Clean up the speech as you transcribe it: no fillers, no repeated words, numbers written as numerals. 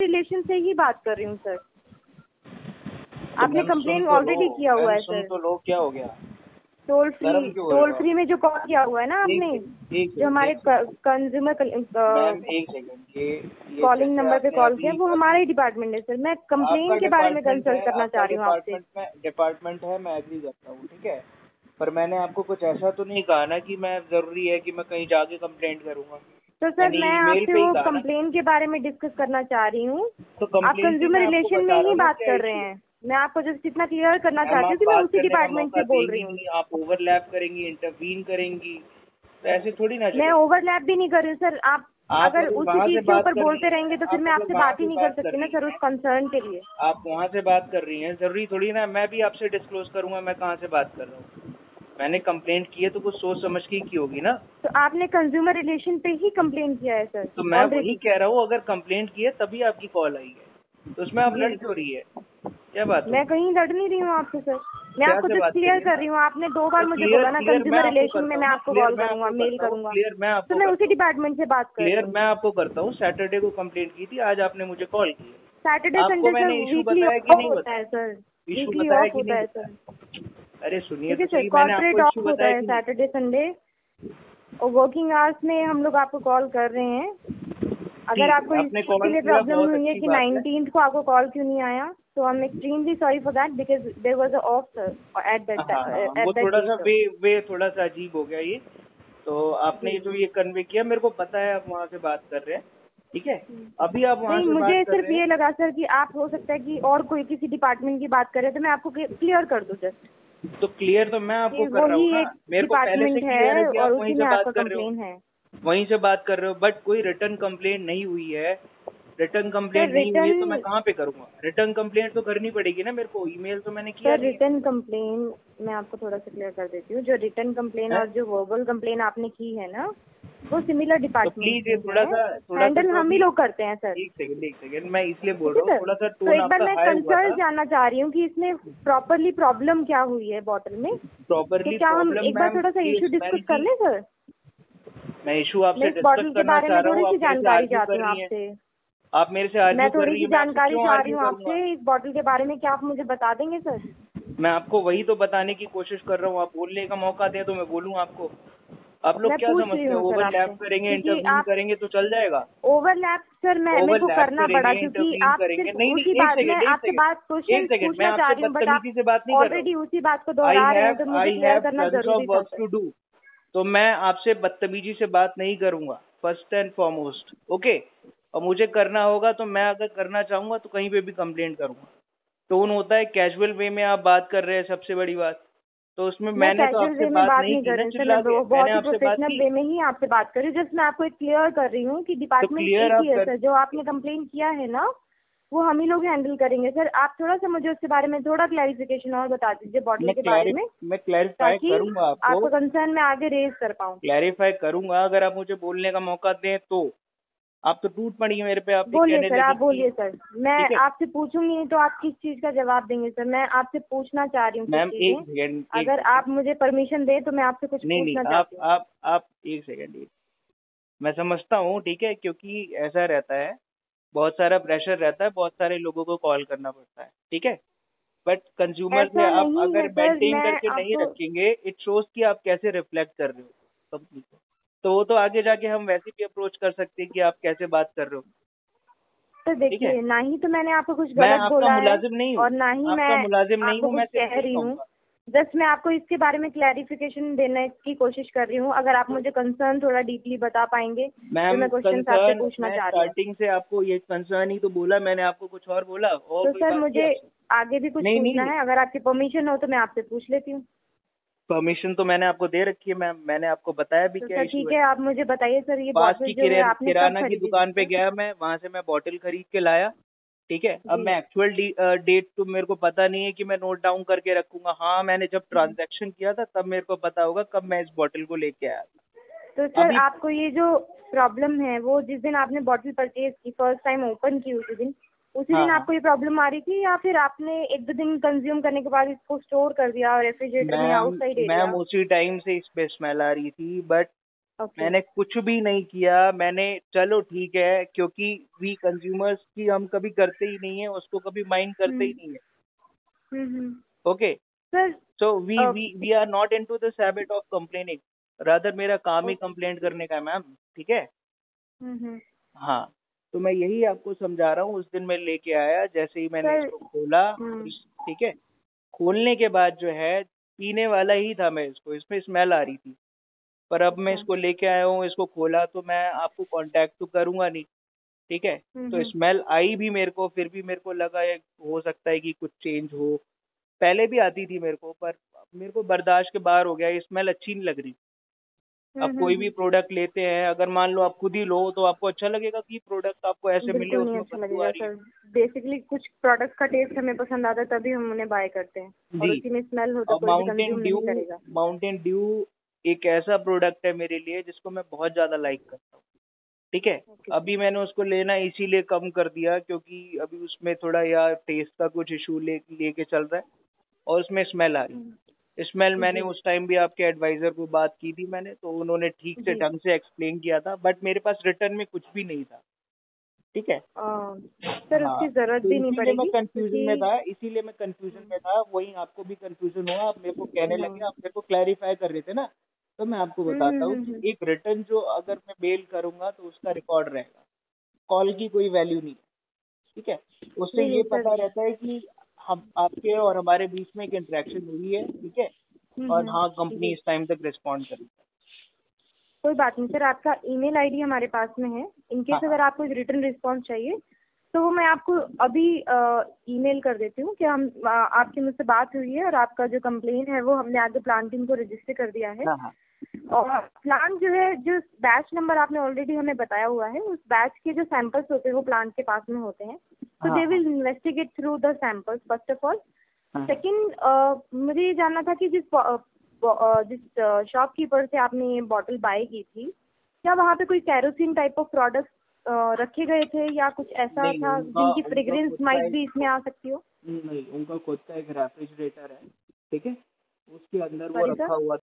Relation से ही बात कर रही हूँ सर। आपने कंप्लेन ऑलरेडी किया हुआ है सर। तो लो क्या हो गया? टोल फ्री में जो कॉल किया हुआ है ना आपने, जो हमारे कंज्यूमर एक सेकंड, ये कॉलिंग नंबर पे कॉल किया, वो हमारा ही डिपार्टमेंट है सर। मैं कंप्लेन के बारे में कंसल्ट करना चाह रही हूँ आपसे। डिपार्टमेंट है, मैं एग्री करता हूँ, ठीक है, पर मैंने आपको कुछ ऐसा तो नहीं कहा ना कि मैं जरूरी है कि मैं कहीं जाके कंप्लेंट करूंगा। तो सर मैं आपसे वो कंप्लेन के बारे में डिस्कस करना चाह रही हूँ। तो आप कंज्यूमर रिलेशन में ही बात कर रहे हैं। मैं आपको जस्ट इतना क्लियर करना चाहती हूँ कि मैं उसी डिपार्टमेंट से बोल रही हूँ। आप ओवरलैप करेंगी, इंटरवीन करेंगी, तो ऐसे थोड़ी ना। मैं ओवरलैप भी नहीं कर रही हूँ सर। आप अगर उसी चीज के ऊपर बोलते रहेंगे तो फिर मैं आपसे बात ही नहीं कर सकती ना सर, उस कंसर्न के लिए। आप वहाँ से बात कर रही हैं, जरूरी थोड़ी ना मैं भी आपसे डिस्क्लोज करूंगा मैं कहाँ से बात कर रहा हूँ। मैंने कंप्लेंट की है तो कुछ सोच समझ के की होगी ना। तो आपने कंज्यूमर रिलेशन पे ही कंप्लेंट किया है सर? तो मैं वही कह रहा हूँ, अगर कंप्लेंट की है तभी आपकी कॉल आई है, तो उसमें आप लड़ क्यों रही है? क्या बात? मैं कहीं लड़ नहीं रही हूँ आपसे सर। मैं आपको जस्ट क्लियर कर रही हूँ। आपने 2 बार मुझे बोला ना कंज्यूमर रिलेशन में मैं आपको कॉल करूंगा, मेल करूंगा। तो मैं उसी डिपार्टमेंट से बात कर रही हूँ। मैं आपको करता हूँ। सैटरडे को कंप्लेंट की थी, आज आपने मुझे कॉल की। Saturday Sunday sir weekly off होता है सर। वीकली ऑफ होता है सर। अरे सुनिए ठीक है सर, कॉर्पोरेट ऑफ होता है सैटरडे संडे, और वर्किंग आवर्स में हम लोग आपको कॉल कर रहे हैं। अगर आपको इसके लिए प्रॉब्लम हुई है कि 19th को आपको कॉल क्यों नहीं आया, तो I am extremely sorry for that because there was a officer at that time. वो थोड़ा सा वे थोड़ा सा अजीब हो गया ये। तो आपने जो ये कन्वे किया, मेरे को पता है आप वहाँ से बात कर रहे हैं, ठीक है। अभी आप वहाँ से मुझे सिर्फ ये लगा सर कि आप हो सकता है कि और कोई किसी डिपार्टमेंट की बात करे, तो मैं आपको क्लियर कर दूं जस्ट। तो क्लियर तो मैं आपको कर रहा हूँ ना, मेरे को पहले से क्लियर है कि आप वहीं से बात कर रहे हो, वहीं से बात कर रहे हो, बट कोई रिटर्न कंप्लेंट नहीं हुई है। रिटर्न कंप्लेंट नहीं हुई है तो मैं कहाँ पे करूँगा? रिटर्न कंप्लेंट तो करनी पड़ेगी ना मेरे को। ईमेल तो मैंने किया। रिटर्न कंप्लेंट मैं आपको थोड़ा सा क्लियर कर देती हूँ। जो रिटर्न कंप्लेंट और जो वर्बल कंप्लेंट आपने की है ना, वो सिमिलर डिपार्टमेंट हैंडल हम ही लोग करते हैं सर। एक सेकंड मैं इसलिए बोल रहा हूँ थोड़ा सा टोन तो एक बार मैं कंसल्ट जानना चाह रही हूँ कि इसमें प्रॉपरली प्रॉब्लम क्या हुई है बॉटल में। प्रॉपरली क्या हम एक बार थोड़ा सा इशू डिस्कस कर लें सर? मैं इशू आपसे बॉटल के बारे में थोड़ी सी जानकारी चाहती हूँ आपसे। आप मेरे से आर्ग्यू कर रही हैं। मैं थोड़ी सी जानकारी चाह रही हूँ आपसे इस बॉटल के बारे में। क्या आप मुझे बता देंगे सर? मैं आपको वही तो बताने की कोशिश कर रहा हूँ। आप बोलने का मौका दें तो मैं बोलूँ आपको। आप लोग क्या समझते हैं ओवरलैप करेंगे, इंटरव्यू करेंगे तो चल जाएगा? ओवरलैप सर मेरे को करना पड़ा क्योंकि आप सिर्फ उसी बात में आपसे बात क्वेश्चन पूछना चाह रही हूँ, बट आप ऑलरेडी उसी बात को दोहरा रहे हैं, तो मुझे क्लियर करना जरूरी था। तो मैं आपसे बदतमीजी से बात नहीं करूंगा, फर्स्ट एंड फॉरमोस्ट, ओके। और मुझे करना होगा तो मैं अगर करना चाहूंगा तो कहीं पे भी कंप्लेंट करूंगा। टोन होता है कैजुअल वे में आप बात कर रहे हैं, सबसे बड़ी बात तो उसमें मैंने तो आपसे बात नहीं की ना चिल्ला के। बहुत ही प्रोफेशनल वे में ही आपसे बात कर रही हूँ। जस्ट मैं आपको एक क्लियर कर रही हूँ कि डिपार्टमेंट एक ही है सर। जो आपने कंप्लेंट किया है ना, वो हम ही लोग हैंडल करेंगे सर। आप थोड़ा सा मुझे उसके बारे में थोड़ा क्लैरिफिकेशन और बता दीजिए बॉटल के बारे में। मैं क्लैरिफाई करूंगा आपको कंसर्न मैं आगे रेज कर पाऊँ। क्लैरिफाई करूंगा अगर आप मुझे बोलने का मौका दें तो। आप तो टूट पड़ी है मेरे पे। आप बोलिए सर, आप बोलिए सर। मैं आपसे पूछूंगी तो आप किस चीज का जवाब देंगे सर? मैं आपसे पूछना चाह रही हूँ मैम एक अगर आप मुझे परमिशन दे तो मैं आपसे कुछ पूछना चाहती हूँ। आप एक सेकंड। मैं समझता हूँ, ठीक है, क्योंकि ऐसा रहता है, बहुत सारा प्रेशर रहता है, बहुत सारे लोगों को कॉल करना पड़ता है, ठीक है। बट कंज्यूमर से आप अगर मेंटेन करके नहीं रखेंगे, इट शोज कि आप कैसे रिफ्लेक्ट कर रहे हो कंपनी को। तो वो तो आगे जाके हम वैसे भी अप्रोच कर सकते हैं कि आप कैसे बात कर रहे हो। तो देखिए, ना ही तो मैंने आपको कुछ गलत बोला है और ना ही मैं मुलाजिम नहीं हूँ। मैं कह रही हूँ, जस्ट मैं आपको इसके बारे में क्लैरिफिकेशन देने की कोशिश कर रही हूँ। अगर आप मुझे कंसर्न थोड़ा डीपली बता पाएंगे तो मैं क्वेश्चन आपसे पूछना चाह रही हूँ। स्टार्टिंग से आपको ये कंसर्न ही तो बोला मैंने, आपको कुछ और बोला? और तो सर मुझे आगे भी कुछ पूछना है, अगर आपकी परमिशन हो तो मैं आपसे पूछ लेती हूँ। परमिशन तो मैंने आपको दे रखी है मैम, मैंने आपको बताया भी क्या इशू है। ठीक है, आप मुझे बताइए सर। ये पास की किराना की दुकान पे गया मैं, वहाँ से मैं बॉटल खरीद के लाया, ठीक है। अब मैं एक्चुअल डेट तो मेरे को पता नहीं है कि मैं नोट डाउन करके रखूंगा। हाँ, मैंने जब ट्रांजैक्शन किया था तब मेरे को पता होगा कब मैं इस बॉटल को लेके आया था। तो सर आपको ये जो प्रॉब्लम है वो जिस दिन आपने बॉटल परचेज की, फर्स्ट टाइम ओपन की, उसी दिन आपको ये प्रॉब्लम आ रही थी, या फिर आपने 1-2 दिन कंज्यूम करने के बाद इसको स्टोर कर दिया रेफ्रिजरेटर में आउटसाइड एरिया? मैम उसी टाइम से इस पे स्मेल आ रही थी, बट मैंने कुछ भी नहीं किया। मैंने, चलो ठीक है, क्योंकि वी कंज्यूमर्स की हम कभी करते ही नहीं है, उसको कभी माइंड करते ही नहीं है। Okay, sir so we are not into this habit of complaining, rather मेरा काम ही कंप्लेंट करने का है मैम, ठीक है। हाँ, तो मैं यही आपको समझा रहा हूँ। उस दिन मैं लेके आया, जैसे ही मैंने इसको खोला, ठीक है, खोलने के बाद जो है, पीने वाला ही था मैं इसको, इसमें स्मेल आ रही थी। पर अब मैं इसको लेके आया हूँ, इसको खोला, तो मैं आपको कांटेक्ट तो करूंगा नहीं, ठीक है। तो स्मेल आई भी मेरे को, फिर भी मेरे को लगा हो सकता है कि कुछ चेंज हो। पहले भी आती थी मेरे को, पर मेरे को बर्दाश्त के बाहर हो गया, ये स्मेल अच्छी नहीं लग रही। अब कोई भी प्रोडक्ट लेते हैं, अगर मान लो आप खुद ही लो, तो आपको अच्छा लगेगा कि प्रोडक्ट आपको ऐसे मिले, बिल्कुल नहीं उसमें अच्छा बदबू आ लगेगा रही है। सर। बेसिकली कुछ प्रोडक्ट्स का टेस्ट हमें पसंद आता है तभी हम उन्हें बाय करते हैं, और जी। उसी में स्मेल हो तो और कोई भी कंज्यूम नहीं करेगा। माउंटेन ड्यू एक ऐसा प्रोडक्ट है मेरे लिए जिसको मैं बहुत ज्यादा लाइक करता हूँ, ठीक है। अभी मैंने उसको लेना इसीलिए कम कर दिया, क्योंकि अभी उसमें थोड़ा यार टेस्ट का कुछ इशू लेके चल रहा है, और उसमें स्मेल आ रही है। स्मेल मैंने उस टाइम भी आपके एडवाइजर को बात की थी मैंने, तो उन्होंने ठीक से ढंग से एक्सप्लेन किया था, बट मेरे पास रिटर्न में कुछ भी नहीं था, ठीक है। सर हाँ, उसकी जरूरत तो भी नहीं इसीलिए मैं पड़ेगी कंफ्यूजन में क्योंकि था, वही आपको भी कंफ्यूजन हुआ, आप मेरे को कहने लगे, आप मेरे को क्लैरिफाई कर रहे थे ना। तो मैं आपको बताता हूँ कि एक रिटर्न जो अगर मैं मेल करूंगा तो उसका रिकॉर्ड रहेगा, कॉल की कोई वैल्यू नहीं है, ठीक है। उससे नहीं ये सर। पता रहता है कि हम आपके और हमारे बीच में एक इंटरेक्शन हुई है, ठीक है। और हाँ, कंपनी इस टाइम तक रिस्पॉन्ड करेगी। कोई बात नहीं सर, आपका ईमेल आईडी हमारे पास में है। इनकेस अगर आपको रिटर्न रिस्पॉन्स चाहिए तो वो मैं आपको अभी ईमेल कर देती हूँ कि हम आपकी मुझसे बात हुई है और आपका जो कंप्लेन है वो हमने आगे प्लांट टीम को रजिस्टर कर दिया है। और प्लांट जो है, जो बैच नंबर आपने ऑलरेडी हमें बताया हुआ है, उस बैच के जो सैंपल्स होते हैं वो प्लांट के पास में होते हैं, तो they will investigate through the samples first of all. Second, मुझे ये जानना था कि जिस शॉपकीपर से आपने ये बॉटल बाय की थी, क्या वहाँ पे कोई कैरोसिन टाइप ऑफ प्रोडक्ट रखे गए थे या कुछ ऐसा था जिनकी फ्रेग्रेंस माइट भी इसमें आ सकती हो? नहीं, उनका खुद का एक रेफ्रिजरेटर है, ठीक है, उसके अंदर वो सॉरी रखा सर। हुआ